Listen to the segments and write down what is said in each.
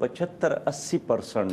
75-80%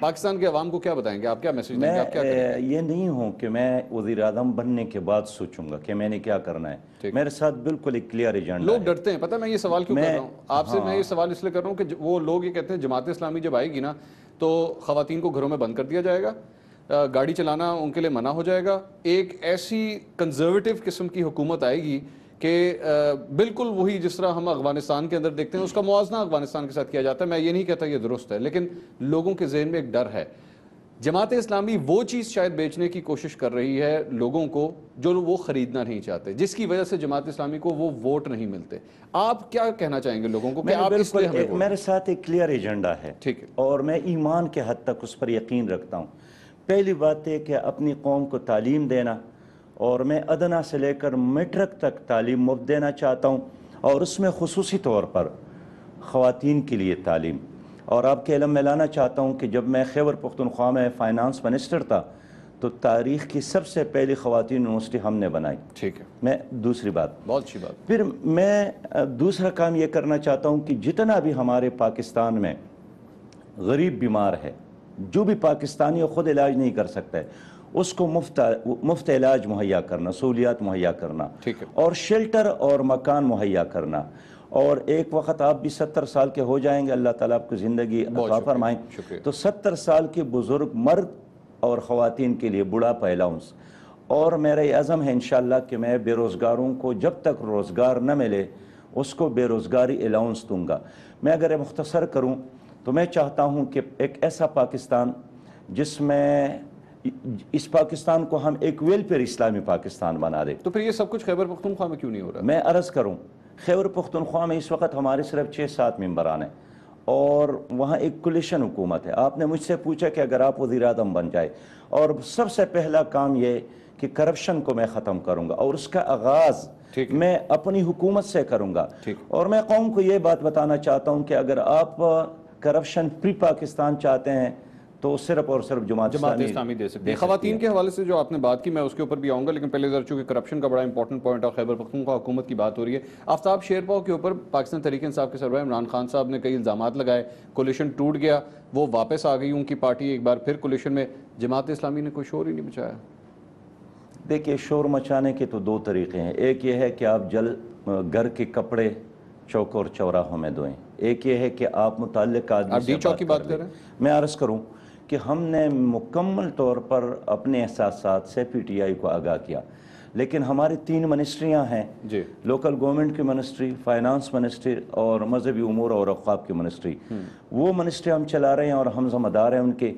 پاکستان کے عوام کو کیا بتائیں گے آپ؟ کیا میسج دیں گے؟ آپ کیا کریں گے؟ میں یہ نہیں ہوں کہ میں وزیر اعظم بننے کے بعد سوچوں گا کہ میں نے کیا کرنا ہے. میرے ساتھ بالکل ایک کلیئر ایجنڈا ہے. لوگ ڈرتے ہیں، پتہ ہے میں یہ سوال کیوں کر رہا ہوں آپ سے؟ میں یہ سوال اس لیے کر رہا ہوں کہ وہ لوگ یہ کہتے ہیں جماعت اسلامی جب آئے گی نا تو خواتین کو گھروں میں بند کر دیا جائے گا، گاڑی چلانا ان کے لیے منع ہو جائے گا، ایک ایسی کنزرویٹو قسم کی حکومت آئے گی کہ بالکل وہی جس طرح ہم افغانستان کے اندر دیکھتے ہیں اس کا موازنہ افغانستان کے ساتھ کیا جاتا ہے. میں یہ نہیں کہتا یہ درست ہے، لیکن لوگوں کے ذہن میں ایک ڈر ہے. جماعت اسلامی وہ چیز شاید بیچنے کی کوشش کر رہی ہے لوگوں کو جو وہ خریدنا نہیں چاہتے، جس کی وجہ سے جماعت اسلامی کو وہ ووٹ نہیں ملتے. آپ کیا کہنا چاہیں گے لوگوں کو کہ آپ اس لیے ہمیں میرے ساتھ ایک کلیئر ایجنڈا ہے، ٹھیک ہے، اور میں ایمان کے حد تک اس پر یقین رکھتا ہوں. پہلی بات ہے کہ اپنی قوم کو تعلیم دینا، اور میں ادنا سے لے کر میٹرک تک تعلیم مفت دینا چاہتا ہوں، اور اس میں خصوصی طور پر خواتین کے لیے تعلیم. اور آپ کے علم میں لانا چاہتا ہوں کہ جب میں خیبر پختونخوا میں فائنانس منسٹر تھا تو تاریخ کی سب سے پہلی خواتین یونیورسٹی ہم نے بنائی. ٹھیک ہے، میں دوسری بات، بہت اچھی بات. پھر میں دوسرا کام یہ کرنا چاہتا ہوں کہ جتنا بھی ہمارے پاکستان میں غریب بیمار ہے، جو بھی پاکستانی خود علاج نہیں کر سکتا ہے، اس کو مفت علاج مہیا کرنا، سہولیات مہیا کرنا، ٹھیک ہے، اور شیلٹر اور مکان مہیا کرنا. اور ایک وقت آپ بھی 70 سال کے ہو جائیں گے، اللہ تعالیٰ آپ کو زندگی عطا فرمائیں، تو 70 سال کے بزرگ مرد اور خواتین کے لیے بڑھاپا الاؤنس. اور میرا یہ عزم ہے انشاءاللہ کہ میں بے روزگاروں کو جب تک روزگار نہ ملے اس کو بے روزگاری الاؤنس دوں گا. میں اگر مختصر کروں تو میں چاہتا ہوں کہ ایک ایسا پاکستان جس میں اس پاکستان کو ہم ایک ویلفیئر اسلامی پاکستان بنا دے. تو پھر یہ سب کچھ خیبر پختونخوا میں کیوں نہیں ہو رہا؟ میں عرض کروں، خیبر پختونخوا میں اس وقت ہمارے صرف 6-7 ممبران ہیں، اور وہاں ایک کولیشن حکومت ہے. آپ نے مجھ سے پوچھا کہ اگر آپ وزیر اعظم بن جائے، اور سب سے پہلا کام یہ کہ کرپشن کو میں ختم کروں گا، اور اس کا آغاز میں اپنی حکومت سے کروں گا. اور میں قوم کو یہ بات بتانا چاہتا ہوں کہ اگر آپ کرپشن فری پاکستان چاہتے ہیں تو صرف اور صرف جماعت اسلامی دے سکتی ہے. خواتین کے حوالے سے جو آپ نے بات کی میں اس کے اوپر بھی آؤں گا، لیکن پہلے ذرا چونکہ کرپشن کا بڑا امپورٹنٹ پوائنٹ ہے، خیبر پختونخوا حکومت کی بات ہو رہی ہے. آفتاب شیرپاؤ کے اوپر پاکستان تحریک انصاف کے سربراہ عمران خان صاحب نے کئی الزامات لگائے، کولیشن ٹوٹ گیا، وہ واپس آ گئی ان کی پارٹی ایک بار پھر کولیشن میں. جماعت اسلامی نے کوئی شور ہی نہیں مچایا. دیکھیے، شور مچانے کے تو دو طریقے ہیں. ایک یہ ہے کہ آپ گھر کے کپڑے چوک اور چوراہوں میں دھوئیں. ایک یہ ہے کہ آپ متعلق آدمی سے چوک کی بات کر رہے ہیں. میں عرض کروں کہ ہم نے مکمل طور پر اپنے احساسات سے پی ٹی آئی کو آگاہ کیا، لیکن ہماری 3 منسٹریاں ہیں، لوکل گورنمنٹ کی منسٹری، فائنانس منسٹری، اور مذہبی امور اور اوقاف کی منسٹری. وہ منسٹری ہم چلا رہے ہیں اور ہم ذمہ دار ہیں ان کے.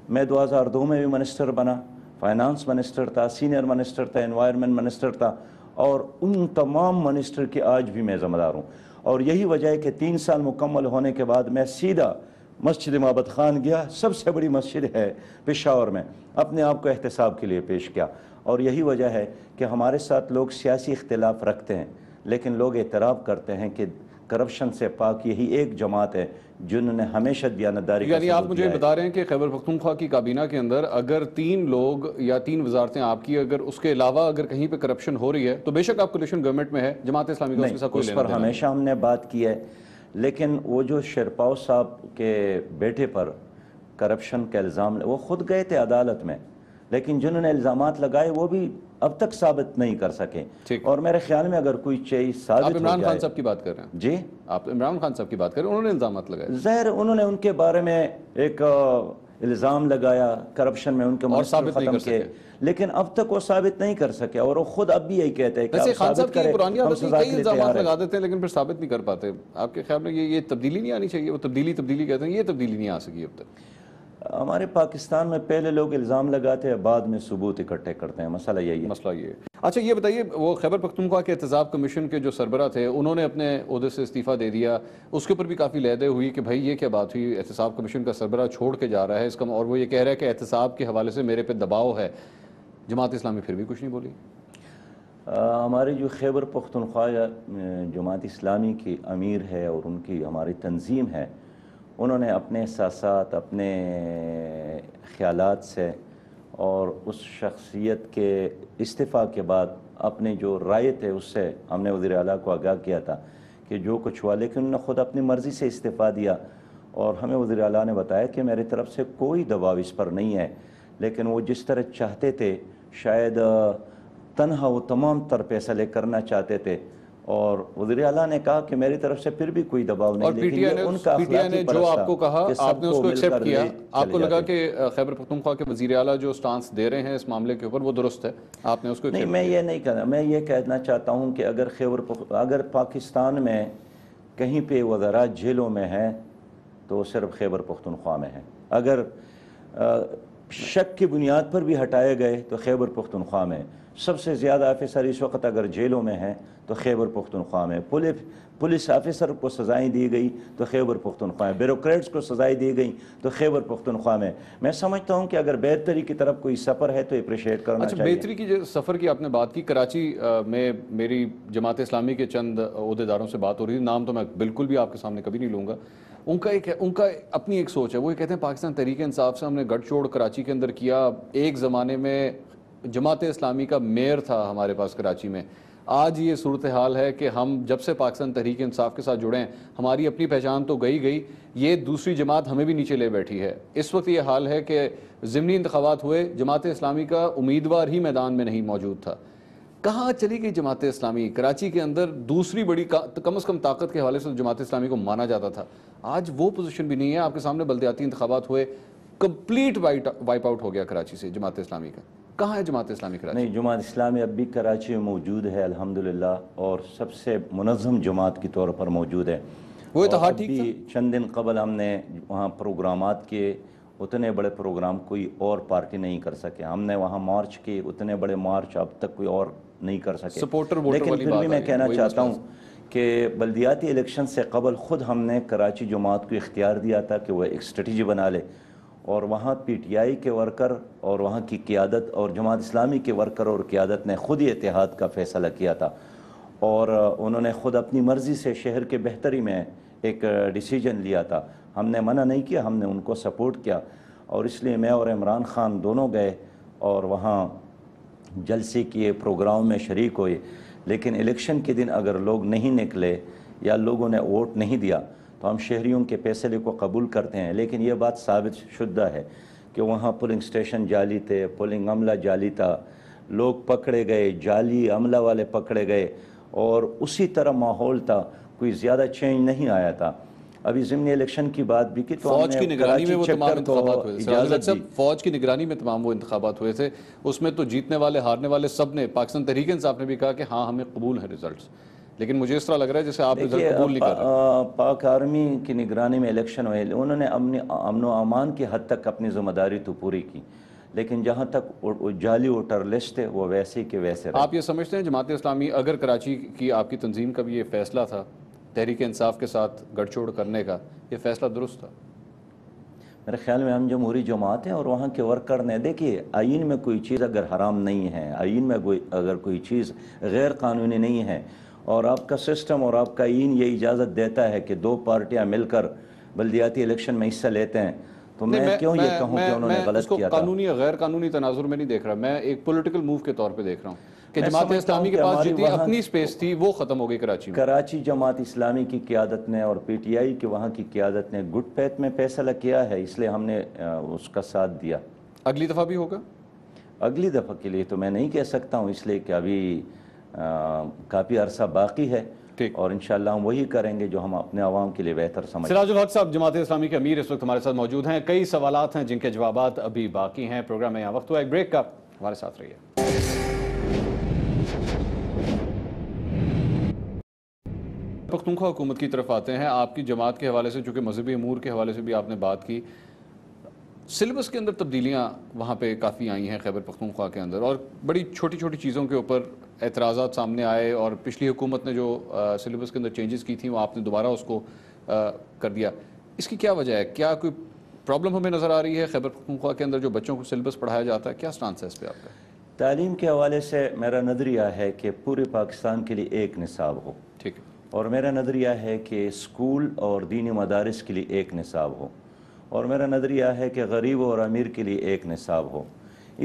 میں 2002 میں بھی منسٹر بنا، فائنانس منسٹر تھا، سینئر منسٹر تھا، انوائرمنٹ منسٹر تھا، اور ان تمام منسٹر کے آج بھی میں ذمہ دار ہوں. اور یہی وجہ ہے کہ 3 سال مکمل ہونے کے بعد میں سیدھا مسجد معبد خان گیا، سب سے بڑی مسجد ہے پشاور میں، اپنے آپ کو احتساب کے لیے پیش کیا. اور یہی وجہ ہے کہ ہمارے ساتھ لوگ سیاسی اختلاف رکھتے ہیں، لیکن لوگ اعتراف کرتے ہیں کہ کرپشن سے پاک یہی ایک جماعت ہے جنہوں نے ہمیشہ دیانتداری کا یعنی آپ مجھے بتا رہے ہیں کہ خیبر پختونخوا کی کابینہ کے اندر اگر 3 لوگ یا 3 وزارتیں آپ کی، اگر اس کے علاوہ اگر کہیں پہ کرپشن ہو رہی ہے تو بے شک آپ کولیشن گورنمنٹ میں ہے، جماعت اسلامی کا اس کے ساتھ کوئی لینا دینا نہیں. ہمیشہ ہم نے بات کی ہے، لیکن وہ جو شیرپاؤ صاحب کے بیٹے پر کرپشن کا الزام، وہ خود گئے تھے عدالت میں، لیکن جنہوں نے الزامات لگائے وہ بھی اب تک ثابت نہیں کر سکے. اور میرے خیال میں اگر کوئی چیز ثابت ہو جائے. آپ عمران خان صاحب کی بات کر رہے ہیں؟ جی، آپ عمران خان صاحب کی بات کر رہے ہیں، انہوں نے الزامات لگائے. ظاہر انہوں نے ان کے بارے میں ایک الزام لگایا کرپشن میں، ان کے منسٹر ختم کیے، لیکن اب تک وہ ثابت نہیں کر سکے. اور وہ خود اب بھی یہی کہتے ہیں کہ ویسے خان صاحب کی پرانی عادت ہے کئی الزامات لگا ہیں. دیتے ہیں لیکن پھر ثابت نہیں کر پاتے. آپ کے خیال میں یہ تبدیلی نہیں آنی چاہیے؟ وہ تبدیلی کہتے ہیں، یہ تبدیلی نہیں آ سکی اب تک. ہمارے پاکستان میں پہلے لوگ الزام لگاتے ہیں، بعد میں ثبوت اکٹھے کرتے ہیں. مسئلہ یہی ہے. مسئلہ یہ ہے. اچھا یہ بتائیے، وہ خیبر پختونخوا کے احتساب کمیشن کے جو سربراہ تھے انہوں نے اپنے عہدے سے استعفیٰ دے دیا، اس کے اوپر بھی کافی لہدے ہوئی کہ بھائی یہ کیا بات ہوئی، احتساب کمیشن کا سربراہ چھوڑ کے جا رہا ہے اس کا، اور وہ یہ کہہ رہا ہے کہ احتساب کے حوالے سے میرے پہ دباؤ ہے. جماعت اسلامی پھر بھی کچھ نہیں بولی. ہماری جو خیبر پختونخوا جماعت اسلامی کی امیر ہے اور ان کی ہماری تنظیم ہے، انہوں نے اپنے احساسات، اپنے خیالات سے اور اس شخصیت کے استعفیٰ کے بعد اپنے جو رائے تھے اس سے ہم نے وزیر اعلیٰ کو آگاہ کیا تھا کہ جو کچھ ہوا، لیکن انہوں نے خود اپنی مرضی سے استعفیٰ دیا. اور ہمیں وزیر اعلیٰ نے بتایا کہ میری طرف سے کوئی دباؤ اس پر نہیں ہے، لیکن وہ جس طرح چاہتے تھے شاید تنہا وہ تمام تر فیصلے کرنا چاہتے تھے، اور وزیر اعلیٰ نے کہا کہ میری طرف سے پھر بھی کوئی دباؤ نہیں، اور پی ٹی آئی نے جو آپ کو کہا آپ نے اس کو ایکسیپٹ کیا، آپ کو لگا کہ خیبر پختونخوا کے وزیر اعلیٰ جو سٹانس دے رہے ہیں اس معاملے کے اوپر وہ درست ہے، آپ نے اس کو نہیں، میں یہ نہیں کہنا، میں یہ کہنا چاہتا ہوں کہ اگر پاکستان میں کہیں پہ وزراء جیلوں میں ہیں تو صرف خیبر پختونخوا میں ہیں، اگر شک کی بنیاد پر بھی ہٹائے گئے تو خیبر پختونخوا میں، سب سے زیادہ آفیسر اس وقت اگر جیلوں میں ہیں تو خیبر پختونخوا میں، پولیس آفیسر کو سزائیں دی گئی تو خیبر پختونخوا میں، بیوروکریٹس کو سزائیں دی گئی تو خیبر پختونخوا میں۔ میں سمجھتا ہوں کہ اگر بہتری کی طرف کوئی سفر ہے تو اپریشیٹ کرنا چاہیے۔ اچھا، بہتری کی جو سفر کی آپ نے بات کی، کراچی میں میری جماعت اسلامی کے چند عہدیداروں سے بات ہو رہی ہے، نام تو میں بالکل بھی آپ کے سامنے کبھی نہیں لوں گا، ان کا اپنی ایک سوچ ہے، وہ یہ کہتے ہیں پاکستان تحریک انصاف سے ہم نے گٹھ جوڑ کراچی کے اندر کیا، ایک زمانے میں جماعت اسلامی کا میئر تھا ہمارے پاس کراچی میں، آج یہ صورتحال ہے کہ ہم جب سے پاکستان تحریک انصاف کے ساتھ جڑے ہیں ہماری اپنی پہچان تو گئی، یہ دوسری جماعت ہمیں بھی نیچے لے بیٹھی ہے۔ اس وقت یہ حال ہے کہ ضمنی انتخابات ہوئے، جماعت اسلامی کا امیدوار ہی میدان میں نہیں موجود تھا، کہاں چلی گئی جماعت اسلامی؟ کراچی کے اندر دوسری بڑی کم از کم طاقت کے حوالے سے جماعت اسلامی کو مانا جاتا تھا، آج وہ پوزیشن بھی نہیں ہے۔ آپ کے سامنے بلدیاتی انتخابات ہوئے، کمپلیٹ وائپ آؤٹ ہو گیا کراچی سے جماعت اسلامی کا، کہاں ہے جماعت اسلامی کراچی؟ نہیں، جماعت اسلامی اب بھی کراچی میں موجود ہے الحمدللہ، اور سب سے منظم جماعت کے طور پر موجود ہے۔ وہ اتحاد ٹھیک تھا؟ چند دن قبل ہم نے وہاں پروگرامات کیے، اتنے بڑے پروگرام کوئی اور پارٹی نہیں کر سکے، ہم نے وہاں مارچ کیے، اتنے بڑے مارچ اب تک کوئی اور نہیں کر سکے۔ لیکن پھر بھی میں کہنا چاہتا ہوں کہ بلدیاتی الیکشن سے قبل خود ہم نے کراچی جماعت کو اختیار دیا تھا کہ وہ ایک اسٹریٹجی بنا لے، اور وہاں پی ٹی آئی کے ورکر اور وہاں کی قیادت اور جماعت اسلامی کے ورکر اور قیادت نے خود ہی اتحاد کا فیصلہ کیا تھا، اور انہوں نے خود اپنی مرضی سے شہر کے بہتری میں ایک ڈیسیجن لیا تھا، ہم نے منع نہیں کیا، ہم نے ان کو سپورٹ کیا، اور اس لیے میں اور عمران خان دونوں گئے اور وہاں جلسے کیے، پروگرام میں شریک ہوئے۔ لیکن الیکشن کے دن اگر لوگ نہیں نکلے یا لوگوں نے ووٹ نہیں دیا تو ہم شہریوں کے فیصلے کو قبول کرتے ہیں، لیکن یہ بات ثابت شدہ ہے کہ وہاں پولنگ سٹیشن جعلی تھے، پولنگ عملہ جعلی تھا، لوگ پکڑے گئے، جعلی عملہ والے پکڑے گئے، اور اسی طرح ماحول تھا، کوئی زیادہ چینج نہیں آیا تھا۔ ابھی ضمنی الیکشن کی بات بھی کی تو فوج کی نگرانی میں وہ تمام انتخابات ہوئے تھے، فوج کی نگرانی میں تمام وہ انتخابات ہوئے تھے، اس میں تو جیتنے والے ہارنے والے سب نے، پاکستان تحریک انصاف نے بھی کہا کہ ہاں ہمیں قبول ہیں ریزلٹس، لیکن مجھے اس طرح لگ رہا ہے جیسے آپ رزلٹ قبول نہیں کر رہے۔ پاک آرمی کی نگرانی میں الیکشن ہوئے، انہوں نے امن و امان کی حد تک اپنی ذمہ داری تو پوری کی، لیکن جہاں تک جعلی ووٹر لسٹ ہے وہ ویسے کے ویسے رہے۔ آپ یہ سمجھتے ہیں جماعت اسلامی، اگر کراچی کی آپ کی تنظیم کا بھی یہ فیصلہ تھا تحریک انصاف کے ساتھ گٹھ جوڑ کرنے کا، یہ فیصلہ درست تھا؟ میرے خیال میں ہم جمہوری جماعت ہیں اور وہاں کے ورکر نے، دیکھیے آئین میں کوئی چیز اگر حرام نہیں ہے، آئین میں اگر کوئی چیز غیر قانونی نہیں ہے، اور آپ کا سسٹم اور آپ کا آئین یہ اجازت دیتا ہے کہ دو پارٹیاں مل کر بلدیاتی الیکشن میں حصہ لیتے ہیں، تو میں کیوں یہ کہوں کہ انہوں نے غلط کیا تھا؟ میں قانونی یا غیر قانونی تناظر میں نہیں دیکھ رہا، میں ایک پولیٹیکل موو کے طور پہ دیکھ رہا ہوں کہ جماعت اسلامی کے پاس جتنی اپنی سپیس تھی وہ ختم ہو گئی کراچی میں۔ کراچی جماعت اسلامی کی قیادت نے اور پی ٹی آئی کے وہاں کی قیادت نے گڈ فیتھ میں فیصلہ کیا ہے، اس لیے ہم نے اس کا ساتھ دیا۔ اگلی دفعہ بھی ہوگا؟ اگلی دفعہ کے لیے تو میں نہیں کہہ سکتا ہوں، اس لیے کہ ابھی کافی عرصہ باقی ہے، اور انشاءاللہ ہم وہی کریں گے جو ہم اپنے عوام کے لیے بہتر سمجھتے ہیں۔ سراج الحق صاحب جماعت اسلامی کے امیر اس وقت ہمارے ساتھ موجود ہیں، کئی سوالات ہیں جن کے جوابات ابھی باقی ہیں، پروگرام میں یہاں وقت ہوا ایک بریک کا، ہمارے ساتھ رہیے۔ پختونخوا حکومت کی طرف آتے ہیں، آپ کی جماعت کے حوالے سے، چونکہ مذہبی امور کے حوالے سے بھی آپ نے بات کی، سلیبس کے اندر تبدیلیاں وہاں پہ کافی آئی ہیں خیبر پختونخوا کے اندر، اور بڑی چھوٹی چھوٹی چیزوں کے اوپر اعتراضات سامنے آئے، اور پچھلی حکومت نے جو سلیبس کے اندر چینجز کی تھیں وہ آپ نے دوبارہ اس کو کر دیا، اس کی کیا وجہ ہے؟ کیا کوئی پرابلم ہمیں نظر آ رہی ہے خیبر پختونخوا کے اندر جو بچوں کو سلیبس پڑھایا جاتا ہے؟ کیا سٹانس ہے اس پہ آپ کا؟ تعلیم کے حوالے سے میرا نظریہ ہے کہ پورے پاکستان کے لیے ایک نصاب ہو، ٹھیک ہے، اور میرا نظریہ ہے کہ اسکول اور دینی مدارس کے لیے ایک نصاب ہو، اور میرا نظریہ ہے کہ غریب اور امیر کے لیے ایک نصاب ہو۔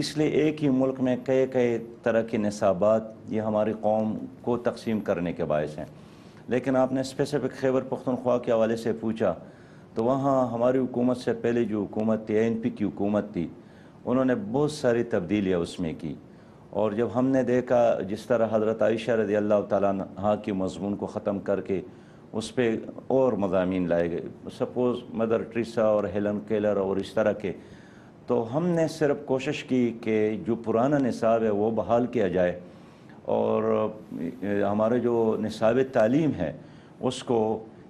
اس لیے ایک ہی ملک میں کئی طرح کے نصابات یہ ہماری قوم کو تقسیم کرنے کے باعث ہیں۔ لیکن آپ نے اسپیسیفک خیبر پختونخوا کے حوالے سے پوچھا تو وہاں ہماری حکومت سے پہلے جو حکومت تھی ANP کی حکومت تھی، انہوں نے بہت ساری تبدیلیاں اس میں کی، اور جب ہم نے دیکھا جس طرح حضرت عائشہ رضی اللہ تعالیٰ عنہا کے مضمون کو ختم کر کے اس پہ اور مضامین لائے گئے، سپوز مدر ٹریسا اور ہیلن کیلر اور اس طرح کے، تو ہم نے صرف کوشش کی کہ جو پرانا نصاب ہے وہ بحال کیا جائے، اور ہمارے جو نصاب تعلیم ہے اس کو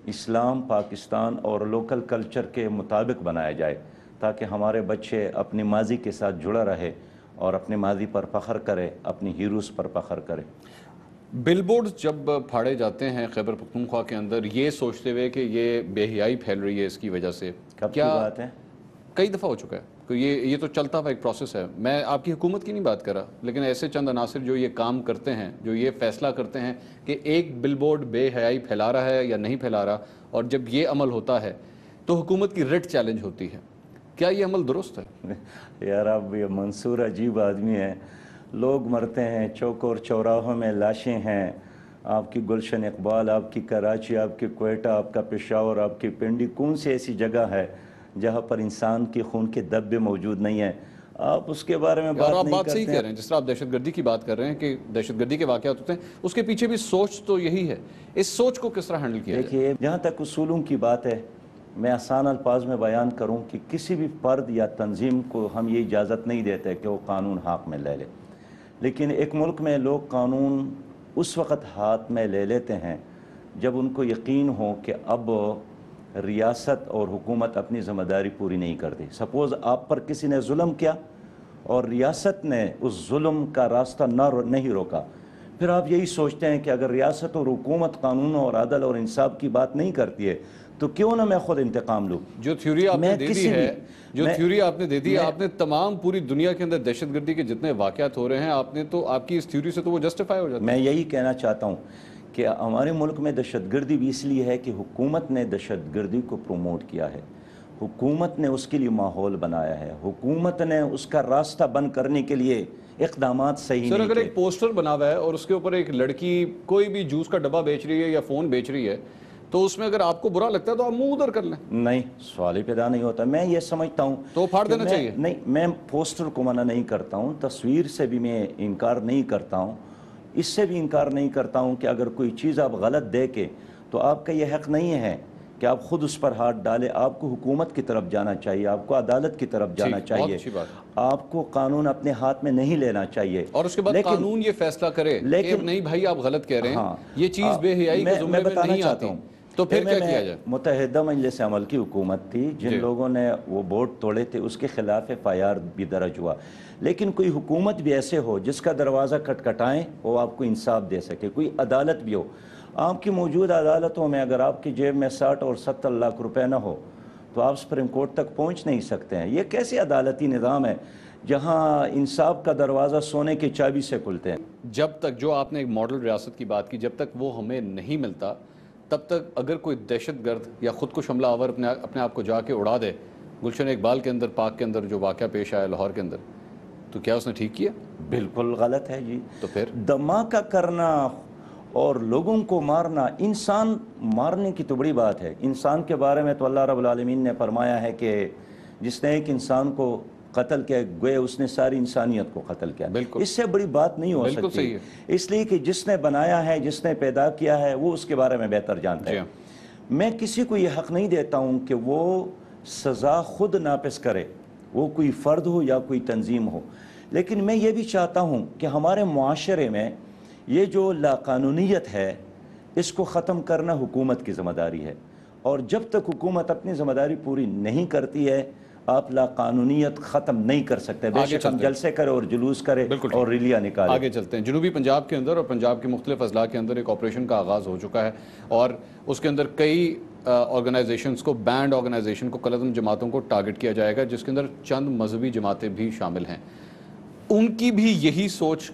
اسلام، پاکستان اور لوکل کلچر کے مطابق بنایا جائے، تاکہ ہمارے بچے اپنی ماضی کے ساتھ جڑا رہے اور اپنے ماضی پر فخر کرے، اپنی ہیروز پر فخر کرے۔ بل بورڈ جب پھاڑے جاتے ہیں خیبر پختونخوا کے اندر یہ سوچتے ہوئے کہ یہ بے حیائی پھیل رہی ہے اس کی وجہ سے، کب کی بات ہے؟ کئی دفعہ ہو چکا ہے کہ یہ تو چلتا ہوا ایک پروسیس ہے، میں آپ کی حکومت کی نہیں بات کر رہا، لیکن ایسے چند عناصر جو یہ کام کرتے ہیں، جو یہ فیصلہ کرتے ہیں کہ ایک بل بورڈ بے حیائی پھیلا رہا ہے یا نہیں پھیلا رہا، اور جب یہ عمل ہوتا ہے تو حکومت کی ریٹ چیلنج ہوتی ہے، کیا یہ عمل درست ہے؟ یار آپ یہ منصور عجیب آدمی ہے، لوگ مرتے ہیں چوک اور چوراہوں میں، لاشیں ہیں، آپ کی گلشن اقبال، آپ کی کراچی، آپ کی کوئٹہ، آپ کا پشاور، آپ کی پنڈی، کون سی ایسی جگہ ہے جہاں پر انسان کے خون کے دھبے موجود نہیں ہیں؟ آپ اس کے بارے میں اور بات آپ نہیں بات صحیح کرتے کہہ رہے ہیں، جس طرح آپ دہشت گردی کی بات کر رہے ہیں کہ دہشت گردی کے واقعات ہوتے ہیں، اس کے پیچھے بھی سوچ تو یہی ہے، اس سوچ کو کس طرح ہینڈل کیا جائے؟ دیکھیے، جہاں تک اصولوں کی بات ہے، میں آسان الفاظ میں بیان کروں کہ کسی بھی فرد یا تنظیم کو ہم یہ اجازت نہیں دیتے کہ وہ قانون ہاتھ میں لے لے، لیکن ایک ملک میں لوگ قانون اس وقت ہاتھ میں لے لیتے ہیں جب ان کو یقین ہو کہ اب ریاست اور حکومت اپنی ذمہ داری پوری نہیں کرتی۔ سپوز آپ پر کسی نے ظلم کیا اور ریاست نے اس ظلم کا راستہ نہیں روکا، پھر آپ یہی سوچتے ہیں کہ اگر ریاست اور حکومت قانون اور عدل اور انصاف کی بات نہیں کرتی ہے تو کیوں نہ میں خود انتقام لوں۔ جو تھیوری آپ نے دے دی ہے، میں آپ نے تمام پوری دنیا کے اندر دہشت گردی کے جتنے واقعات ہو رہے ہیں، آپ کی اس تھیوری سے تو وہ جسٹیفائی ہو جاتا ہے۔ میں یہی کہنا چاہتا ہوں کہ ہمارے ملک میں دہشت گردی بھی اس لیے ہے کہ حکومت نے دہشت گردی کو پروموٹ کیا ہے، حکومت نے اس کے لیے ماحول بنایا ہے، حکومت نے اس کا راستہ بند کرنے کے لیے اقدامات صحیح سر نہیں اگر کیے۔ ایک پوسٹر بنا ہوا ہے اور اس کے اوپر ایک لڑکی کوئی بھی جوس کا ڈبہ بیچ رہی ہے یا فون بیچ رہی ہے، تو اس میں اگر آپ کو برا لگتا ہے تو آپ منہ ادھر کر لیں۔ نہیں، سوال ہی پیدا نہیں ہوتا۔ میں یہ سمجھتا ہوں تو پھاڑ دینا چاہیے۔ نہیں، میں پوسٹر کو منع نہیں کرتا ہوں، تصویر سے بھی میں انکار نہیں کرتا ہوں، اس سے بھی انکار نہیں کرتا ہوں کہ اگر کوئی چیز آپ غلط دیکھیں تو آپ کا یہ حق نہیں ہے کہ آپ خود اس پر ہاتھ ڈالیں۔ آپ کو حکومت کی طرف جانا چاہیے، آپ کو عدالت کی طرف جانا بہت چاہیے، اچھی بات۔ آپ کو قانون اپنے ہاتھ میں نہیں لینا چاہیے، اور اس کے بعد قانون یہ فیصلہ کرے کہ نہیں بھائی آپ غلط کہہ رہے ہیں، یہ چیز بے حیائی کے زمرے میں نہیں آتی، تو پھر کیا کیا جائے؟ متحدہ مجلس عمل کی حکومت تھی، جن لوگوں نے وہ بورڈ توڑے تھے اس کے خلاف FIR بھی درج ہوا، لیکن کوئی حکومت بھی ایسے ہو جس کا دروازہ کھٹکھٹائیں وہ آپ کو انصاف دے سکے، کوئی عدالت بھی ہو۔ آپ کی موجودہ عدالتوں میں اگر آپ کی جیب میں 60 اور 70 لاکھ روپے نہ ہو تو آپ سپریم کورٹ تک پہنچ نہیں سکتے ہیں۔ یہ کیسے عدالتی نظام ہے جہاں انصاف کا دروازہ سونے کی چابی سے کھلتے ہیں؟ جب تک جو آپ نے ایک ماڈل ریاست کی بات کی، جب تک وہ ہمیں نہیں ملتا تب تک اگر کوئی دہشت گرد یا خودکش حملہ آور اپنے آپ کو جا کے اڑا دے، گلشن اقبال کے اندر، پاک کے اندر جو واقعہ پیش آیا لاہور کے اندر، تو کیا اس نے ٹھیک کیا؟ بالکل غلط ہے جی۔ تو پھر دھماکہ کرنا اور لوگوں کو مارنا، انسان مارنے کی تو بڑی بات ہے۔ انسان کے بارے میں تو اللہ رب العالمین نے فرمایا ہے کہ جس نے ایک انسان کو قتل کیا گویا اس نے ساری انسانیت کو قتل کیا۔ بالکل، اس سے بڑی بات نہیں ہو بالکل سکتی، صحیح ہے۔ اس لیے کہ جس نے بنایا ہے، جس نے پیدا کیا ہے، وہ اس کے بارے میں بہتر جانتا ہے۔ میں کسی کو یہ حق نہیں دیتا ہوں کہ وہ سزا خود نافذ کرے، وہ کوئی فرد ہو یا کوئی تنظیم ہو، لیکن میں یہ بھی چاہتا ہوں کہ ہمارے معاشرے میں یہ جو لاقانونیت ہے اس کو ختم کرنا حکومت کی ذمہ داری ہے، اور جب تک حکومت اپنی ذمہ داری پوری نہیں کرتی ہے آپ لاقانونیت ختم نہیں کر سکتے۔ بے شک ہم جلسے کرے اور جلوس کرے اور ریلیاں نکالے۔ آگے چلتے ہیں۔ جنوبی پنجاب کے اندر اور پنجاب کے مختلف اضلاع کے اندر ایک آپریشن کا آغاز ہو چکا ہے، اور اس کے اندر کئی آرگنائزیشنز کو، بینڈ آرگنائزیشن کو، کل عدم جماعتوں کو ٹارگٹ کیا جائے گا، جس کے اندر چند مذہبی جماعتیں بھی شامل ہیں۔ ان کی بھی یہی سوچ،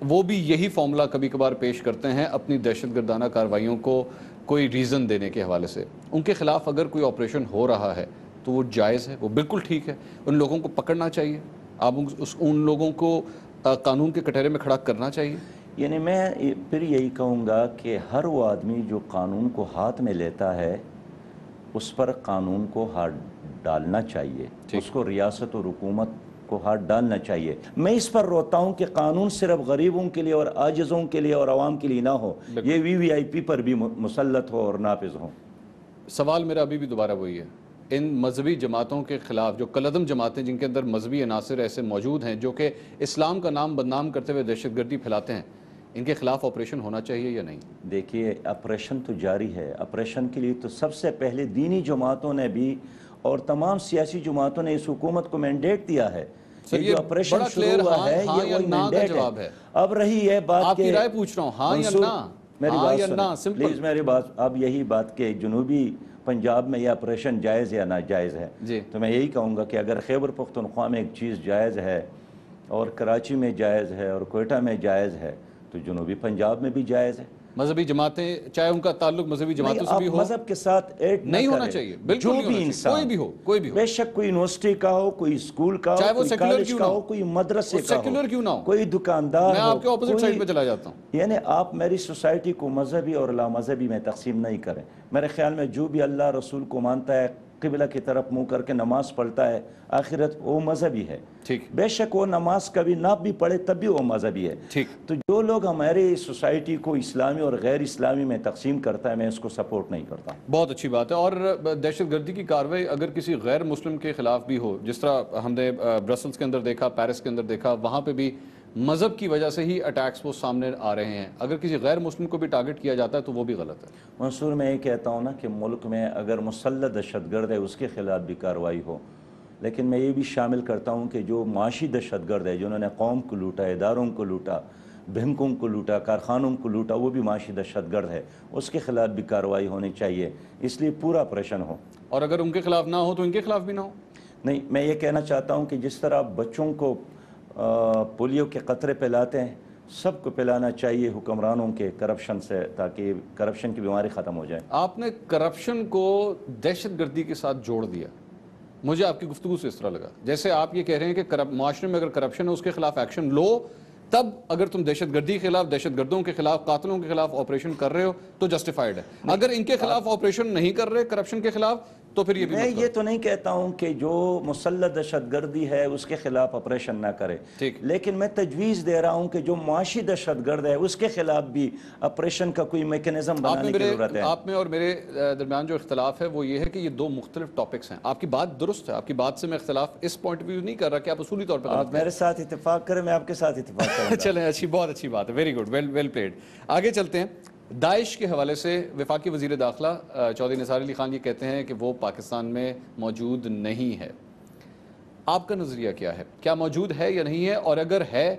وہ بھی یہی فارمولا کبھی کبھار پیش کرتے ہیں اپنی دہشت گردانہ کارروائیوں کو کوئی ریزن دینے کے حوالے سے۔ ان کے خلاف اگر کوئی آپریشن ہو رہا ہے تو وہ جائز ہے، وہ بالکل ٹھیک ہے، ان لوگوں کو پکڑنا چاہیے، آپ ان لوگوں کو قانون کے کٹہرے میں کھڑا کرنا چاہیے۔ یعنی میں پھر یہی کہوں گا کہ ہر وہ آدمی جو قانون کو ہاتھ میں لیتا ہے اس پر قانون کو ہاتھ ڈالنا چاہیے، اس کو ریاست اور حکومت کو ہاتھ ڈالنا چاہیے۔ میں اس پر روتا ہوں کہ قانون صرف غریبوں کے لیے اور عاجزوں کے لیے اور عوام کے لیے نہ ہو، یہ وی وی آئی پی پر بھی مسلط ہو اور نافذ ہو۔ سوال میرا ابھی بھی دوبارہ وہی ہے، ان مذہبی جماعتوں کے خلاف جو کالعدم جماعتیں جن کے اندر مذہبی عناصر ایسے موجود ہیں جو کہ اسلام کا نام بدنام کرتے ہوئے دہشت گردی پھیلاتے ہیں، ان کے خلاف آپریشن ہونا چاہیے یا نہیں؟ دیکھیے آپریشن تو جاری ہے، آپریشن کے لیے تو سب سے پہلے دینی جماعتوں نے بھی اور تمام سیاسی جماعتوں نے اس حکومت کو مینڈیٹ دیا ہے۔ سر، یہ جو آپریشن بڑا شروع clear ہوا ہے ہاں یہ یا وہی نا کا مینڈیٹ جواب ہے۔ اب رہی ہے بات آپ کی کہ رائے پوچھ رہا ہوں، ہاں یا منصور، نا؟ میری ہاں بات یا نا، سنیں سمپل۔ پلیز میری بات، اب یہی بات کہ جنوبی پنجاب میں یہ آپریشن جائز یا ناجائز ہے، جی تو میں یہی کہوں گا کہ اگر خیبر پختونخوا میں ایک چیز جائز ہے اور کراچی میں جائز ہے اور کوئٹہ میں جائز ہے تو جنوبی پنجاب میں بھی جائز ہے۔ مذہبی جماعتیں چاہے ان کا تعلق مذہبی جماعتوں سے بھی آپ ہو، مذہب کے ساتھ ایڈ نہ نہیں ہونا کریں۔ چاہیے، بالکل جو نہیں ہونا بھی چاہیے، انسان، کوئی بھی ہو، کوئی بھی ہو، بے شک کوئی یونیورسٹی کا ہو، کوئی اسکول کا ہو، چاہے وہ کوئی سیکولر کالج کیوں کا نہ ہو، ہو، کوئی مدرسے وہ کا ہو، سیکولر کیوں نہ ہو، کوئی دکاندار میں ہو، آپ کے اپوزٹ سائڈ پہ چلا جاتا ہوں۔ یعنی آپ میری سوسائٹی کو مذہبی اور لا مذہبی میں تقسیم نہیں کریں۔ میرے خیال میں جو بھی اللہ رسول کو مانتا ہے، قبلہ کی طرف منہ کر کے نماز پڑھتا ہے، آخرت وہ مذہبی ہے۔ ٹھیک بے شک وہ نماز کبھی نہ بھی پڑھے تب بھی وہ مذہبی ہے۔ ٹھیک، تو جو لوگ ہماری سوسائٹی کو اسلامی اور غیر اسلامی میں تقسیم کرتا ہے میں اس کو سپورٹ نہیں کرتا۔ بہت اچھی بات ہے۔ اور دہشت گردی کی کارروائی اگر کسی غیر مسلم کے خلاف بھی ہو، جس طرح ہم نے برسلز کے اندر دیکھا، پیرس کے اندر دیکھا، وہاں پہ بھی مذہب کی وجہ سے ہی اٹیکس وہ سامنے آ رہے ہیں، اگر کسی غیر مسلم کو بھی ٹارگٹ کیا جاتا ہے تو وہ بھی غلط ہے۔ منصور، میں یہ کہتا ہوں نا کہ ملک میں اگر مسلح دہشت گرد ہے اس کے خلاف بھی کارروائی ہو، لیکن میں یہ بھی شامل کرتا ہوں کہ جو معاشی دہشت گرد ہے، جنہوں نے قوم کو لوٹا، اداروں کو لوٹا، بینکوں کو لوٹا، کارخانوں کو لوٹا، وہ بھی معاشی دہشت گرد ہے، اس کے خلاف بھی کارروائی ہونی چاہیے، اس لیے پورا آپریشن ہو۔ اور اگر ان کے خلاف نہ ہو تو ان کے خلاف بھی نہ ہو؟ نہیں، میں یہ کہنا چاہتا ہوں کہ جس طرح آپ بچوں کو پولیو کے قطرے پلاتے ہیں، سب کو پلانا چاہیے حکمرانوں کے کرپشن سے، تاکہ کرپشن کی بیماری ختم ہو جائے۔ آپ نے کرپشن کو دہشت گردی کے ساتھ جوڑ دیا، مجھے آپ کی گفتگو سے اس طرح لگا جیسے آپ یہ کہہ رہے ہیں کہ معاشرے میں اگر کرپشن ہے اس کے خلاف ایکشن لو، تب اگر تم دہشت گردی کے خلاف، دہشت گردوں کے خلاف، قاتلوں کے خلاف آپریشن کر رہے ہو تو جسٹیفائیڈ ہے، اگر ان کے خلاف آپریشن نہیں کر رہے کرپشن کے خلاف تو پھر یہ بھی میں مت کرو۔ یہ تو نہیں کہتا ہوں کہ جو مسلح دہشت گردی ہے اس کے خلاف آپریشن نہ کرے، ٹھیک، لیکن میں تجویز دے رہا ہوں کہ جو معاشی دہشت گرد ہے اس کے خلاف بھی آپریشن کا کوئی میکنزم بنانے کی ضرورت ہے۔ آپ میں اور میرے درمیان جو اختلاف ہے وہ یہ ہے کہ یہ دو مختلف ٹاپکس ہیں۔ آپ کی بات درست ہے، آپ کی بات سے میں اختلاف اس پوائنٹ ویو نہیں کر رہا کہ آپ اصولی طور پر آپ میرے ساتھ اتفاق کریں، میں آپ کے ساتھ اتفاق کروں گا۔ چلیں، اچھی، بہت اچھی بات ہے، ویری گڈ، ویل پلیڈ۔ آگے چلتے ہیں۔ داعش کے حوالے سے وفاقی وزیر داخلہ چودھری نثار علی خان یہ کہتے ہیں کہ وہ پاکستان میں موجود نہیں ہے، آپ کا نظریہ کیا ہے؟ کیا موجود ہے یا نہیں ہے؟ اور اگر ہے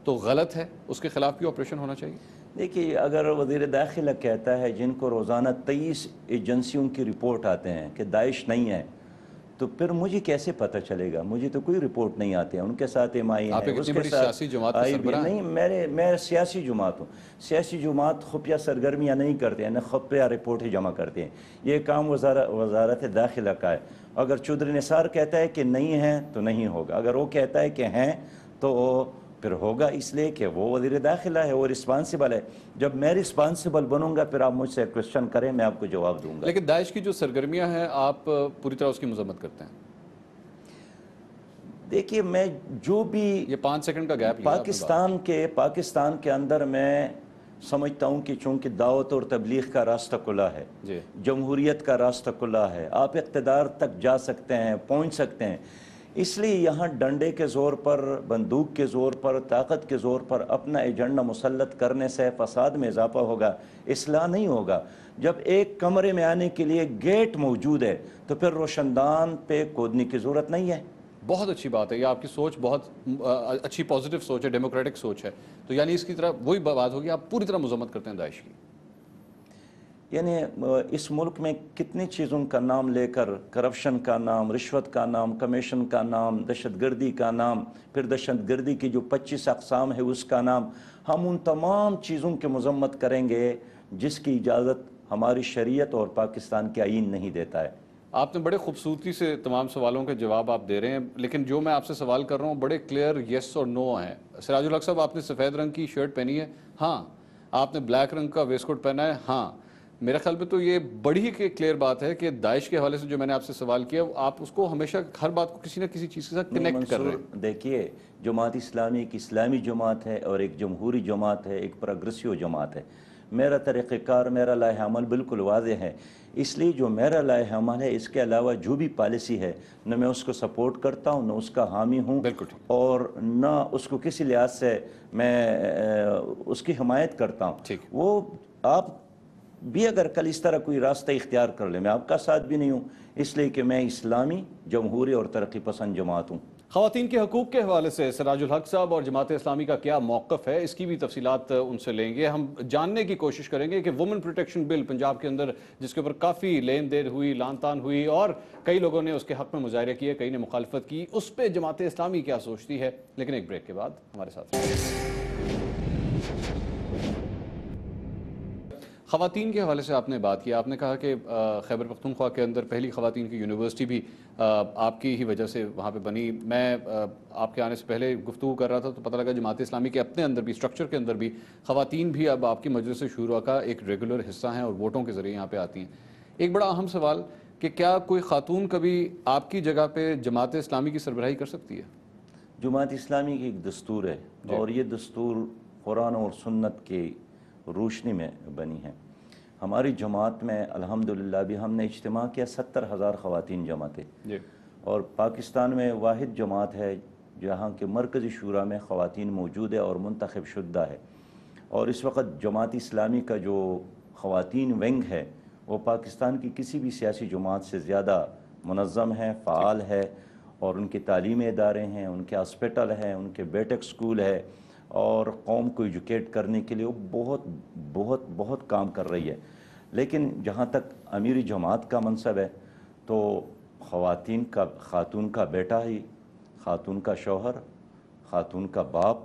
تو غلط ہے، اس کے خلاف بھی آپریشن ہونا چاہیے؟ دیکھیے، اگر وزیر داخلہ کہتا ہے جن کو روزانہ 23 ایجنسیوں کی رپورٹ آتے ہیں کہ داعش نہیں ہے، تو پھر مجھے کیسے پتہ چلے گا؟ مجھے تو کوئی رپورٹ نہیں آتی ہے۔ ان کے ساتھ ایم آئی آپ ایک اتنی بڑی سیاسی جماعت کے سربراہ ہیں۔ نہیں، میں سیاسی جماعت ہوں۔ سیاسی جماعت خفیہ سرگرمیاں نہیں کرتے ہیں، نہ خفیہ رپورٹ ہی جمع کرتے ہیں، یہ کام وزارت داخلہ کا ہے۔ اگر چودھری نثار کہتا ہے کہ نہیں ہے تو نہیں ہوگا، اگر وہ کہتا ہے کہ ہیں تو پھر ہوگا، اس لیے کہ وہ وزیر داخلہ ہے، وہ رسپانسیبل ہے۔ جب میں رسپانسیبل بنوں گا پھر آپ مجھ سے کوشچن کریں، میں آپ کو جواب دوں گا۔ لیکن داعش کی جو سرگرمیاں ہیں آپ پوری طرح اس کی مذمت کرتے ہیں؟ دیکھیے، میں جو بھی یہ 5 سیکنڈ کا گیپ پاکستان کے اندر میں سمجھتا ہوں کہ چونکہ دعوت اور تبلیغ کا راستہ کھلا ہے، جی، جمہوریت کا راستہ کھلا ہے، آپ اقتدار تک جا سکتے ہیں، پہنچ سکتے ہیں، اس لیے یہاں ڈنڈے کے زور پر، بندوق کے زور پر، طاقت کے زور پر اپنا ایجنڈا مسلط کرنے سے فساد میں اضافہ ہوگا، اصلاح نہیں ہوگا۔ جب ایک کمرے میں آنے کے لیے گیٹ موجود ہے تو پھر روشندان پہ کودنے کی ضرورت نہیں ہے۔ بہت اچھی بات ہے، یہ آپ کی سوچ بہت اچھی پازیٹیو سوچ ہے، ڈیموکریٹک سوچ ہے، تو یعنی اس کی طرح وہی بات ہوگی، آپ پوری طرح مذمت کرتے ہیں داعش کی؟ یعنی اس ملک میں کتنی چیزوں کا نام لے کر، کرپشن کا نام، رشوت کا نام، کمیشن کا نام، دہشت گردی کا نام، پھر دہشت گردی کی جو 25 اقسام ہے اس کا نام، ہم ان تمام چیزوں کی مذمت کریں گے جس کی اجازت ہماری شریعت اور پاکستان کے آئین نہیں دیتا ہے۔ آپ نے بڑے خوبصورتی سے تمام سوالوں کے جواب آپ دے رہے ہیں، لیکن جو میں آپ سے سوال کر رہا ہوں بڑے کلیئر یس اور نو ہیں۔ سراج الحق صاحب، آپ نے سفید رنگ کی شرٹ پہنی ہے؟ ہاں۔ آپ نے بلیک رنگ کا ویسٹ کوٹ پہنا ہے؟ ہاں۔ میرے خیال میں تو یہ بڑی ہی کلیئر بات ہے کہ داعش کے حوالے سے جو میں نے آپ سے سوال کیا آپ اس کو ہمیشہ ہر بات کو کسی نہ کسی چیز کے ساتھ کنیکٹ کر رہے ہیں. دیکھیے جماعت اسلامی ایک اسلامی جماعت ہے اور ایک جمہوری جماعت ہے، ایک پروگریسو جماعت ہے. میرا طریقہ کار، میرا لائحہ عمل بالکل واضح ہے. اس لیے جو میرا لائحہ عمل ہے، اس کے علاوہ جو بھی پالیسی ہے، نہ میں اس کو سپورٹ کرتا ہوں، نہ اس کا حامی ہوں، بالکل ٹھیک. اور نہ اس کو کسی لحاظ سے میں اس کی حمایت کرتا ہوں. ٹھیک. وہ آپ بھی اگر کل اس طرح کوئی راستہ اختیار کر لیں، میں آپ کا ساتھ بھی نہیں ہوں، اس لیے کہ میں اسلامی، جمہوری اور ترقی پسند جماعت ہوں. خواتین کے حقوق کے حوالے سے سراج الحق صاحب اور جماعت اسلامی کا کیا موقف ہے، اس کی بھی تفصیلات ان سے لیں گے. ہم جاننے کی کوشش کریں گے کہ وومن پروٹیکشن بل پنجاب کے اندر جس کے اوپر کافی لین دین ہوئی، لان تان ہوئی اور کئی لوگوں نے اس کے حق میں مظاہرے کیے، کئی نے مخالفت کی، اس پہ جماعت اسلامی کیا سوچتی ہے. لیکن ایک بریک کے بعد ہمارے ساتھ خواتین کے حوالے سے آپ نے بات کیا. آپ نے کہا کہ خیبر پختونخوا کے اندر پہلی خواتین کی یونیورسٹی بھی آپ کی ہی وجہ سے وہاں پہ بنی. میں آپ کے آنے سے پہلے گفتگو کر رہا تھا تو پتہ لگا جماعت اسلامی کے اپنے اندر بھی اسٹرکچر کے اندر بھی خواتین بھی اب آپ کی مجلس شورا کا ایک ریگولر حصہ ہیں اور ووٹوں کے ذریعے یہاں پہ آتی ہیں. ایک بڑا اہم سوال کہ کیا کوئی خاتون کبھی آپ کی جگہ پہ جماعت اسلامی کی سربراہی کر سکتی ہے؟ جماعت اسلامی کی ایک دستور ہے اور یہ دستور قرآن اور سنت کی روشنی میں بنی ہے. ہماری جماعت میں الحمدللہ بھی ہم نے اجتماع کیا 70,000 خواتین جمع تھے جی. اور پاکستان میں واحد جماعت ہے جہاں کے مرکزی شورا میں خواتین موجود ہے اور منتخب شدہ ہے. اور اس وقت جماعت اسلامی کا جو خواتین ونگ ہے وہ پاکستان کی کسی بھی سیاسی جماعت سے زیادہ منظم ہے، فعال ہے، اور ان کے تعلیمی ادارے ہیں، ان کے ہاسپٹل ہیں، ان کے بیٹک سکول ہے، اور قوم کو ایجوکیٹ کرنے کے لیے وہ بہت بہت بہت کام کر رہی ہے. لیکن جہاں تک امیر جماعت کا منصب ہے تو خاتون کا بیٹا ہی، خاتون کا شوہر، خاتون کا باپ،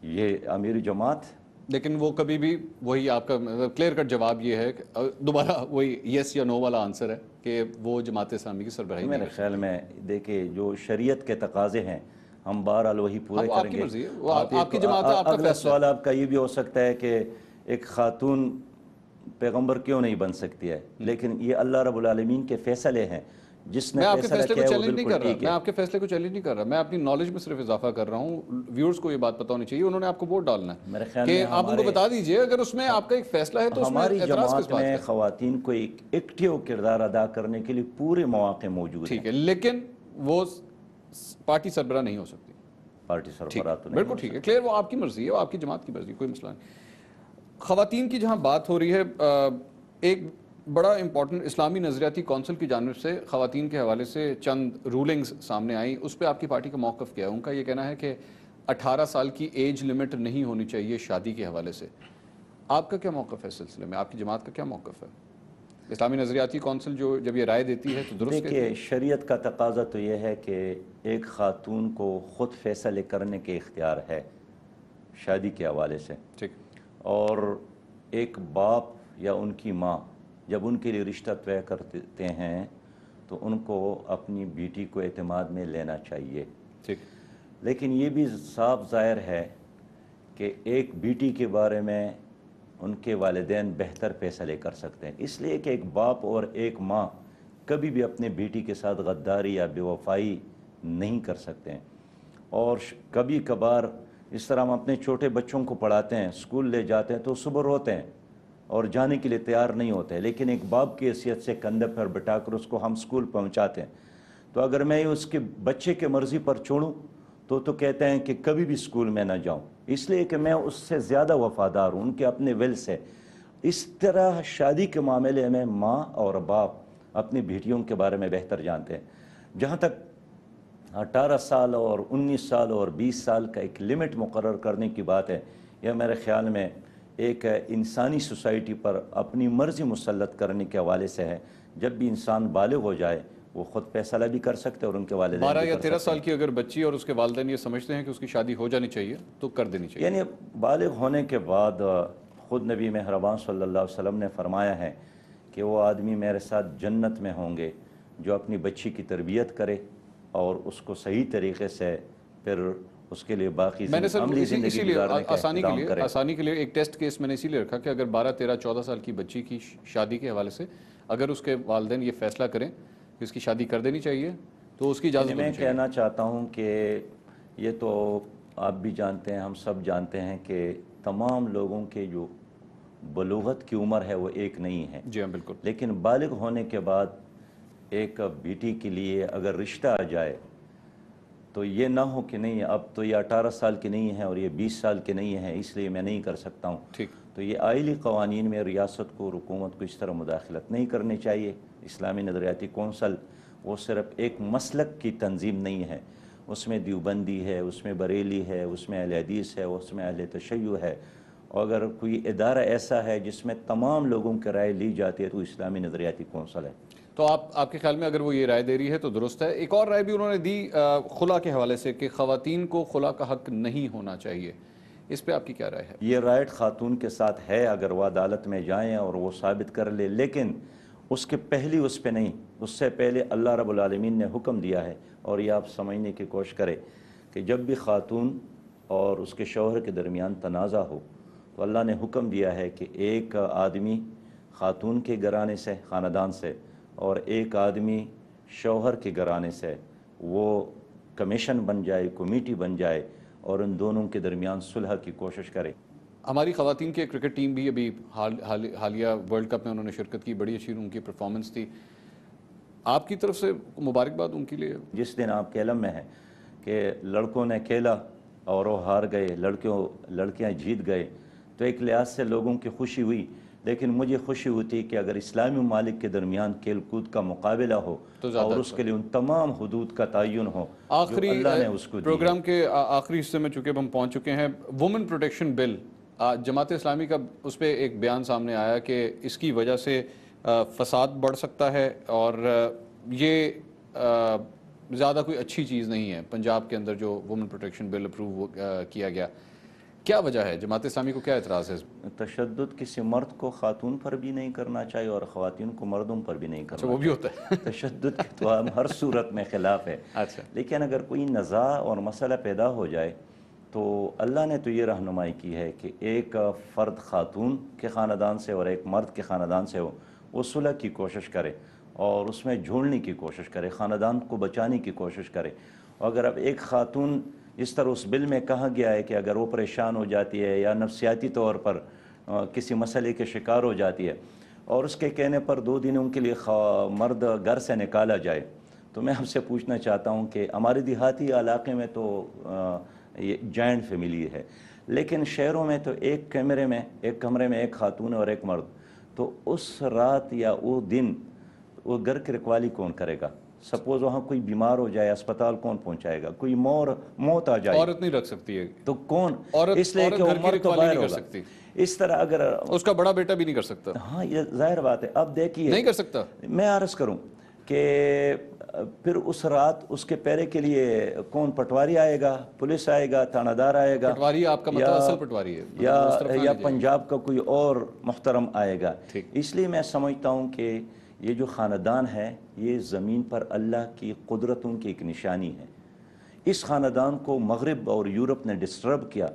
یہ امیر جماعت. لیکن وہ کبھی بھی وہی آپ کا کلیئر کٹ جواب یہ ہے کہ دوبارہ وہی یس یا نو والا آنسر ہے کہ وہ جماعت اسلامی کی سربراہی نہیں میرے کر سکتی. خیال میں دیکھیں جو شریعت کے تقاضے ہیں ہم بہرحال وہی پورے آپ کریں کی گے. مرضی ہے، وہ آپ کی جماعت ہے، آپ کا اگلا فیصلہ ہے. سوال آپ کا یہ بھی ہو سکتا ہے کہ ایک خاتون پیغمبر کیوں نہیں بن سکتی ہے، لیکن یہ اللہ رب العالمین کے فیصلے ہیں. جس نے میں آپ کے فیصلہ فیصلے کو کیا ہے وہ چیلنج نہیں بالکل کر رہا، ٹھیک میں ہے. آپ کے فیصلے کو چیلنج نہیں کر رہا، میں اپنی نالج میں صرف اضافہ کر رہا ہوں. ویورز کو یہ بات پتہ ہونی چاہیے، انہوں نے آپ کو ووٹ ڈالنا میرے ہے خیال کہ میں آپ ان کو بتا دیجئے اگر اس میں آپ کا ایک فیصلہ ہے تو اس میں ہماری اعتراض کس جماعت بات میں کا؟ خواتین کو ایک ایکٹیو کردار ادا کرنے کے لیے پورے مواقع موجود ہیں. ٹھیک ہے، لیکن وہ پارٹی سربراہ نہیں ہو سکتی. پارٹی ٹھیک ہے، سربراہ تو نہیں بالکل ہو ٹھیک ہے، سکتی. کلیئر، وہ آپ کی مرضی ہے، وہ آپ کی جماعت کی مرضی، کوئی مسئلہ نہیں. خواتین کی جہاں بات ہو رہی ہے، ایک بڑا امپورٹنٹ اسلامی نظریاتی کونسل کی جانب سے خواتین کے حوالے سے چند رولنگز سامنے آئیں. اس پہ آپ کی پارٹی کا موقف کیا ہے؟ ان کا یہ کہنا ہے کہ 18 سال کی ایج لمٹ نہیں ہونی چاہیے شادی کے حوالے سے. آپ کا کیا موقف ہے اس سلسلے میں؟ آپ کی جماعت کا کیا موقف ہے؟ اسلامی نظریاتی کونسل جو جب یہ رائے دیتی ہے تو درست کہتی ہے؟ دیکھیے شریعت کا تقاضا تو یہ ہے کہ ایک خاتون کو خود فیصلے کرنے کے اختیار ہے شادی کے حوالے سے. ٹھیک. اور ایک باپ یا ان کی ماں جب ان کے لیے رشتہ طے کرتے ہیں تو ان کو اپنی بیٹی کو اعتماد میں لینا چاہیے. ٹھیک. لیکن یہ بھی صاف ظاہر ہے کہ ایک بیٹی کے بارے میں ان کے والدین بہتر فیصلے کر سکتے ہیں، اس لیے کہ ایک باپ اور ایک ماں کبھی بھی اپنے بیٹی کے ساتھ غداری یا بے وفائی نہیں کر سکتے ہیں. اور کبھی کبھار اس طرح ہم اپنے چھوٹے بچوں کو پڑھاتے ہیں، اسکول لے جاتے ہیں تو صبح روتے ہیں اور جانے کے لیے تیار نہیں ہوتے، لیکن ایک باپ کی حیثیت سے کندھے پر بٹھا کر اس کو ہم اسکول پہنچاتے ہیں. تو اگر میں اس کے بچے کے مرضی پر چھوڑوں تو کہتے ہیں کہ کبھی بھی اسکول میں نہ جاؤں، اس لیے کہ میں اس سے زیادہ وفادار ہوں ان کے اپنے ول سے. اس طرح شادی کے معاملے میں ماں اور باپ اپنی بیٹیوں کے بارے میں بہتر جانتے ہیں. جہاں تک 18 سال اور 19 سال اور 20 سال کا ایک لمٹ مقرر کرنے کی بات ہے، یہ میرے خیال میں ایک انسانی سوسائٹی پر اپنی مرضی مسلط کرنے کے حوالے سے ہے. جب بھی انسان بالغ ہو جائے وہ خود فیصلہ بھی کر سکتے اور ان کے والدین 12 بھی یا کر 13 سکتے سال ہیں. کی اگر بچی اور اس کے والدین یہ سمجھتے ہیں کہ اس کی شادی ہو جانی چاہیے تو کر دینی چاہیے. یعنی بالغ ہونے کے بعد خود نبی مہربان صلی اللہ علیہ وسلم نے فرمایا ہے کہ وہ آدمی میرے ساتھ جنت میں ہوں گے جو اپنی بچی کی تربیت کرے اور اس کو صحیح طریقے سے پھر اس کے لیے باقی میں نے سر عملی اسی زندگی لیے گزارنے کا انتظام کرے. آسانی کے لیے ایک ٹیسٹ کیس میں نے اسی لیے رکھا کہ اگر 12 13 14 سال کی بچی کی شادی کے حوالے سے اگر اس کے والدین یہ فیصلہ کریں کہ اس کی شادی کر دینی چاہیے تو اس کی اجازت میں ہونی چاہیے. کہنا چاہتا ہوں کہ یہ تو آپ بھی جانتے ہیں، ہم سب جانتے ہیں کہ تمام لوگوں کے جو بلوغت کی عمر ہے وہ ایک نہیں ہے. جی ہاں بالکل. لیکن بالغ ہونے کے بعد ایک بیٹی کے لیے اگر رشتہ آ جائے تو یہ نہ ہو کہ نہیں اب تو یہ 18 سال کی نہیں ہے اور یہ 20 سال کی نہیں ہے اس لیے میں نہیں کر سکتا ہوں. ٹھیک. تو یہ آئلی قوانین میں ریاست کو، حکومت کو اس طرح مداخلت نہیں کرنی چاہیے. اسلامی نظریاتی کونسل وہ صرف ایک مسلک کی تنظیم نہیں ہے، اس میں دیوبندی ہے، اس میں بریلی ہے، اس میں اہل حدیث ہے، اس میں اہل تشیع ہے. اور اگر کوئی ادارہ ایسا ہے جس میں تمام لوگوں کی رائے لی جاتی ہے تو اسلامی نظریاتی کونسل ہے. تو آپ کے خیال میں اگر وہ یہ رائے دے رہی ہے تو درست ہے. ایک اور رائے بھی انہوں نے دی خلا کے حوالے سے کہ خواتین کو خلا کا حق نہیں ہونا چاہیے، اس پہ آپ کی کیا رائے ہے؟ یہ رائٹ خاتون کے ساتھ ہے اگر وہ عدالت میں جائیں اور وہ ثابت کر لے، لیکن اس کے پہلی اس پہ نہیں، اس سے پہلے اللہ رب العالمین نے حکم دیا ہے. اور یہ آپ سمجھنے کی کوشش کریں کہ جب بھی خاتون اور اس کے شوہر کے درمیان تنازع ہو تو اللہ نے حکم دیا ہے کہ ایک آدمی خاتون کے گھرانے سے، خاندان سے، اور ایک آدمی شوہر کے گھرانے سے وہ کمیشن بن جائے، کمیٹی بن جائے اور ان دونوں کے درمیان صلح کی کوشش کرے. ہماری خواتین کی کرکٹ ٹیم بھی ابھی حالیہ ورلڈ کپ میں انہوں نے شرکت کی، بڑی اچھی ان کی پرفارمنس تھی. آپ کی طرف سے مبارکباد ان کے لیے. جس دن آپ کے علم میں ہے کہ لڑکوں نے کھیلا اور وہ ہار گئے، لڑکیاں جیت گئے، تو ایک لحاظ سے لوگوں کی خوشی ہوئی. لیکن مجھے خوشی ہوتی کہ اگر اسلامی ممالک کے درمیان کھیل کود کا مقابلہ ہو اور اس کے لیے ان تمام حدود کا تعین ہو جو اللہ نے اس کو دی. پروگرام کے آخری حصے میں چونکہ ہم پہنچ چکے ہیں، women protection bill, Jamaat Islami کا اس پہ ایک بیان سامنے آیا کہ اس کی وجہ سے فساد بڑھ سکتا ہے اور یہ زیادہ کوئی اچھی چیز نہیں ہے. پنجاب کے اندر جو وومن پروٹیکشن بل اپروو کیا گیا، کیا وجہ ہے؟ جماعت اسلامی کو کیا اعتراض ہے؟ تشدد کسی مرد کو خاتون پر بھی نہیں کرنا چاہیے اور خواتین کو مردوں پر بھی نہیں کرنا اچھا وہ بھی ہوتا ہے. تشدد کے تو ہم ہر صورت میں خلاف ہے. اچھا. لیکن اگر کوئی نزاع اور مسئلہ پیدا ہو جائے تو اللہ نے تو یہ رہنمائی کی ہے کہ ایک فرد خاتون کے خاندان سے اور ایک مرد کے خاندان سے ہو، وہ صلح کی کوشش کرے اور اس میں جھوڑنے کی کوشش کرے، خاندان کو بچانے کی کوشش کرے. اور اگر اب ایک خاتون اس طرح اس بل میں کہا گیا ہے کہ اگر وہ پریشان ہو جاتی ہے یا نفسیاتی طور پر کسی مسئلے کے شکار ہو جاتی ہے اور اس کے کہنے پر 2 دنوں کے لیے مرد گھر سے نکالا جائے، تو میں آپ سے پوچھنا چاہتا ہوں کہ ہمارے دیہاتی علاقے میں تو یہ جوائنٹ فیملی ہے، لیکن شہروں میں تو ایک کمرے میں ایک خاتون اور ایک مرد، تو اس رات یا وہ دن وہ گھر کی رکھوالی کون کرے گا؟ سپوز وہاں کوئی بیمار ہو جائے، اسپتال کون پہنچائے گا؟ کوئی موت آ جائے، عورت نہیں رکھ سکتی ہے تو کون؟ اس لیے کہ گھر کی مرد تو رکھوالی باہر نہیں کر ہوگا. سکتی. اس طرح اگر اس کا بڑا بیٹا بھی نہیں کر سکتا. ہاں یہ ظاہر بات ہے. اب دیکھیے نہیں کر سکتا. میں عرض کروں کہ پھر اس رات اس کے پہرے کے لیے کون؟ پٹواری آئے گا، پولیس آئے گا، تھانہ دار آئے گا، پٹواری آپ کا مطلب اصل پٹواری ہے یا پنجاب کا کوئی اور محترم آئے گا. اس لیے میں سمجھتا ہوں کہ یہ جو خاندان ہے یہ زمین پر اللہ کی قدرتوں کی ایک نشانی ہے. اس خاندان کو مغرب اور یورپ نے ڈسٹرب کیا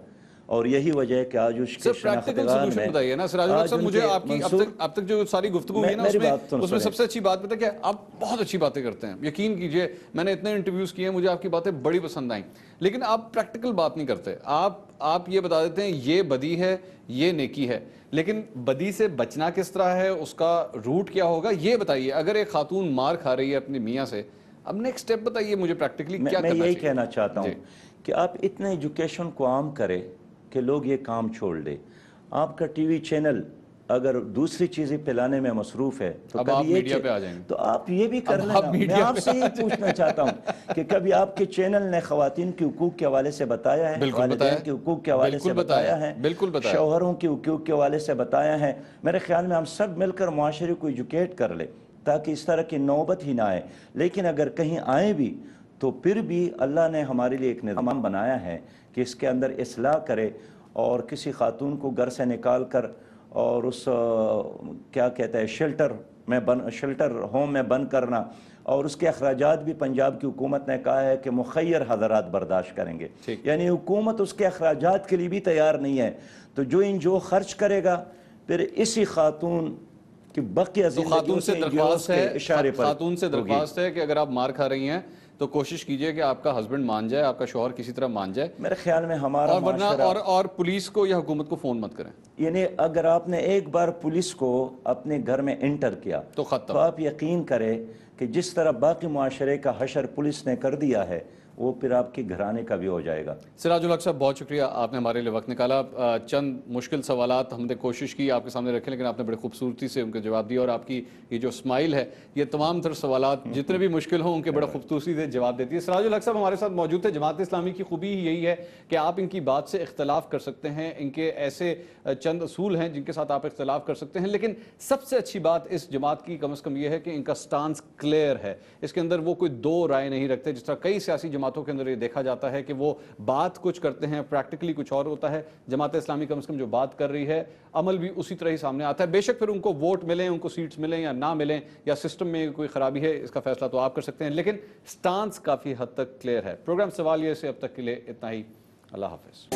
اور یہی وجہ ہے کہ آج اس کے پریکٹیکل سولوشن بتائیے نا سراج الحق صاحب. مجھے آپ کی اب تک جو ساری گفتگو ہوئی نا اس میں سب سے اچھی بات پتہ کہ آپ بہت اچھی باتیں کرتے ہیں. یقین کیجئے میں نے اتنے انٹرویوز کیے ہیں، مجھے آپ کی باتیں بڑی پسند آئیں، لیکن آپ پریکٹیکل بات نہیں کرتے. آپ یہ بتا دیتے ہیں یہ بدی ہے، یہ نیکی ہے، لیکن بدی سے بچنا کس طرح ہے، اس کا روٹ کیا ہوگا یہ بتائیے. اگر ایک خاتون مار کھا رہی ہے اپنے میاں سے، اب نیکسٹ سٹیپ بتائیے مجھے پریکٹیکلی کیا کرنا چاہیے. میں یہی کہنا چاہتا ہوں کہ آپ اتنے ایجوکیشن کو عام کرے کہ لوگ یہ کام چھوڑ دے. آپ کا ٹی وی چینل اگر دوسری چیزیں پلانے میں مصروف ہے تو اب آپ میڈیا پہ آ جائیں گے، تو آپ یہ بھی کر لینا. میں آپ سے یہ پوچھنا چاہتا ہوں کہ کبھی آپ کے چینل نے خواتین کے حقوق کے حوالے سے بتایا ہے، والدین کے حقوق کے حوالے سے بتایا ہے، شوہروں کے حقوق کے حوالے سے بتایا ہے؟ میرے خیال میں ہم سب مل کر معاشرے کو ایجوکیٹ کر لیں تاکہ اس طرح کی نوبت ہی نہ آئے. لیکن اگر کہیں آئے بھی تو پھر بھی اللہ نے ہمارے لیے ایک نظام بنایا ہے کہ اس کے اندر اصلاح کرے اور کسی خاتون کو گھر سے نکال کر اور اس کیا کہتا ہے شیلٹر میں شیلٹر ہوم میں بند کرنا، اور اس کے اخراجات بھی پنجاب کی حکومت نے کہا ہے کہ مخیر حضرات برداشت کریں گے، یعنی حکومت اس کے اخراجات کے لیے بھی تیار نہیں ہے۔ تو جو خرچ کرے گا پھر اسی خاتون کی بقیہ خاتون سے درخواست ہے، اشارے پر خاتون سے درخواست ہے کہ اگر آپ مار کھا رہی ہیں تو کوشش کیجئے کہ آپ کا ہسبینڈ مان جائے، آپ کا شوہر کسی طرح مان جائے، میرے خیال میں ہمارا اور ورنہ معاشرہ، اور پولیس کو یا حکومت کو فون مت کریں، یعنی اگر آپ نے ایک بار پولیس کو اپنے گھر میں انٹر کیا تو ختم۔ تو آپ یقین کریں کہ جس طرح باقی معاشرے کا حشر پولیس نے کر دیا ہے وہ پھر آپ کے گھرانے کا بھی ہو جائے گا۔ سراج الحق صاحب بہت شکریہ، آپ نے ہمارے لیے وقت نکالا۔ چند مشکل سوالات ہم نے کوشش کی آپ کے سامنے رکھیں، لیکن آپ نے بڑی خوبصورتی سے ان کے جواب دیا، اور آپ کی یہ جو اسمائل ہے یہ تمام تر سوالات جتنے بھی مشکل ہوں ان کے بڑا خوبصورتی سے جواب دیتی ہے۔ سراج الحق صاحب ہمارے ساتھ موجود تھے۔ جماعت اسلامی کی خوبی ہی یہی ہے کہ آپ ان کی بات سے اختلاف کر سکتے ہیں، ان کے ایسے چند اصول ہیں جن کے ساتھ آپ اختلاف کر سکتے ہیں، لیکن سب سے اچھی بات اس جماعت کی کم از کم یہ ہے کہ ان کا سٹانس کلیئر ہے، اس کے اندر وہ کوئی دو رائے نہیں رکھتے، جس طرح کئی سیاسی جماعتوں کے اندر یہ دیکھا جاتا ہے کہ وہ بات کچھ کرتے ہیں، پریکٹیکلی کچھ اور ہوتا ہے۔ جماعت اسلامی کم از کم جو بات کر رہی ہے عمل بھی اسی طرح ہی سامنے آتا ہے، بے شک پھر ان کو ووٹ ملیں، ان کو سیٹس ملیں یا نہ ملیں، یا سسٹم میں کوئی خرابی ہے، اس کا فیصلہ تو آپ کر سکتے ہیں، لیکن سٹانس کافی حد تک کلیئر ہے۔ پروگرام سوالیہ سے اب تک کے لیے اتنا ہی، اللہ حافظ۔